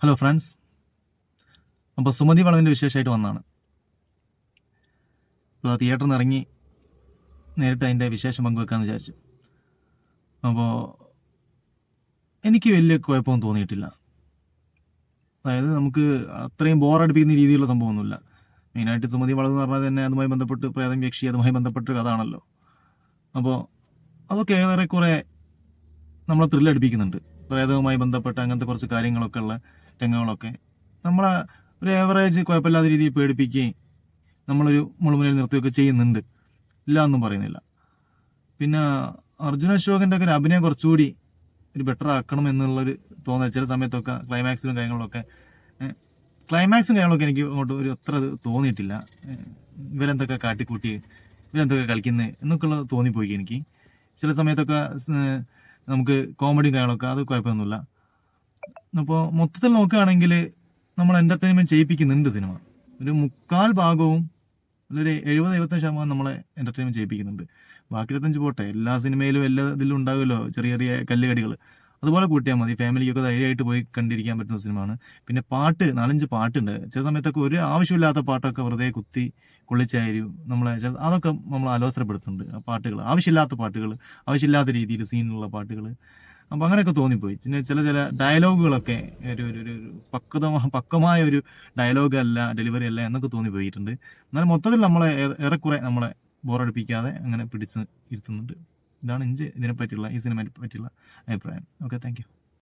Hello friends, അപ്പോൾ സുമതി വളവിൻ്റെ വിശേഷമായിട്ട് വന്നതാണ്. അപ്പോൾ തിയേറ്ററിൽ നിന്ന് ഇറങ്ങി നേരിട്ട് അതിൻ്റെ വിശേഷം പങ്കുവെക്കാമെന്ന് വിചാരിച്ചു. അപ്പോൾ എനിക്ക് വലിയ കുഴപ്പമൊന്നും തോന്നിയിട്ടില്ല. അതായത് നമുക്ക് അത്രയും ബോറടിപ്പിക്കുന്ന രീതിയിലുള്ള സംഭവമൊന്നുമില്ല. മെയിനായിട്ട് സുമതി വളവ് എന്ന് പറഞ്ഞാൽ തന്നെ അതുമായി ബന്ധപ്പെട്ട് പ്രേതം യക്ഷി അതുമായി ബന്ധപ്പെട്ട് കഥയാണല്ലോ. അപ്പോൾ അതൊക്കെ ഏറെക്കുറെ നമ്മളെ ത്രില്ലടിപ്പിക്കുന്നുണ്ട്. പ്രേതവുമായി ബന്ധപ്പെട്ട അങ്ങനത്തെ കുറച്ച് കാര്യങ്ങളൊക്കെ ഉള്ള രംഗങ്ങളൊക്കെ നമ്മളെ ഒരു ഏവറേജ് കുഴപ്പമില്ലാത്ത രീതിയിൽ പേടിപ്പിക്കുകയും നമ്മളൊരു മുൾമുനയിൽ നിർത്തുകയൊക്കെ ചെയ്യുന്നുണ്ട്, ഇല്ല എന്നും പറയുന്നില്ല. പിന്നെ അർജുന അശോകൻ്റെ ഒക്കെ ഒരു അഭിനയം കുറച്ചുകൂടി ഒരു ബെറ്റർ ആക്കണം എന്നുള്ളൊരു തോന്നൽ ചില സമയത്തൊക്കെ ക്ലൈമാക്സും കാര്യങ്ങളൊക്കെ എനിക്ക് അങ്ങോട്ട് ഒരു അത്ര തോന്നിയിട്ടില്ല. ഇവരെന്തൊക്കെ കാട്ടിക്കൂട്ടി ഇവരെന്തൊക്കെ കളിക്കുന്നത് എന്നൊക്കെയുള്ളത് തോന്നിപ്പോയി എനിക്ക്. ചില സമയത്തൊക്കെ നമുക്ക് കോമഡിയും കാര്യങ്ങളൊക്കെ അത് കുഴപ്പമൊന്നുമില്ല. അപ്പോൾ മൊത്തത്തിൽ നോക്കുകയാണെങ്കിൽ നമ്മൾ എൻ്റർടൈൻമെൻറ്റ് ചെയ്യിപ്പിക്കുന്നുണ്ട് സിനിമ. ഒരു 3/4 ഭാഗവും ഒരു 70-75% നമ്മളെ എൻ്റർടൈൻമെൻറ്റ് ചെയ്യിപ്പിക്കുന്നുണ്ട്. ബാക്കി 25 പോട്ടെ, എല്ലാ സിനിമയിലും എല്ലാ ഇതിലും ഉണ്ടാവുമല്ലോ ചെറിയ ചെറിയ കല്ലുകടികൾ, അതുപോലെ കൂട്ടിയാൽ മതി. ഫാമിലിക്കൊക്കെ ധൈര്യമായിട്ട് പോയി കണ്ടിരിക്കാൻ പറ്റുന്ന സിനിമയാണ്. പിന്നെ പാട്ട് 4-5 പാട്ടുണ്ട്. ചില സമയത്തൊക്കെ ഒരു ആവശ്യമില്ലാത്ത പാട്ടൊക്കെ വെറുതെ കുത്തി കൊള്ളിച്ചായിരിക്കും അതൊക്കെ നമ്മൾ അലോസരപ്പെടുത്തുന്നുണ്ട്. ആ പാട്ടുകൾ, ആവശ്യമില്ലാത്ത പാട്ടുകൾ, ആവശ്യമില്ലാത്ത രീതിയിൽ സീനിലുള്ള പാട്ടുകൾ. അപ്പോൾ അങ്ങനെയൊക്കെ തോന്നിപ്പോയി. പിന്നെ ചില ഡയലോഗുകളൊക്കെ ഒരു പക്വമായ ഒരു ഡയലോഗ് അല്ല, ഡെലിവറി അല്ല എന്നൊക്കെ തോന്നിപ്പോയിട്ടുണ്ട്. എന്നാൽ മൊത്തത്തിൽ നമ്മളെ ഏറെക്കുറെ നമ്മളെ ബോറടിപ്പിക്കാതെ അങ്ങനെ പിടിച്ച് ഇരുത്തുന്നുണ്ട്. ഇതാണ് ഇതിനെ പറ്റിയുള്ള ഈ സിനിമയെ പറ്റിയുള്ള അഭിപ്രായം. Okay, thank you.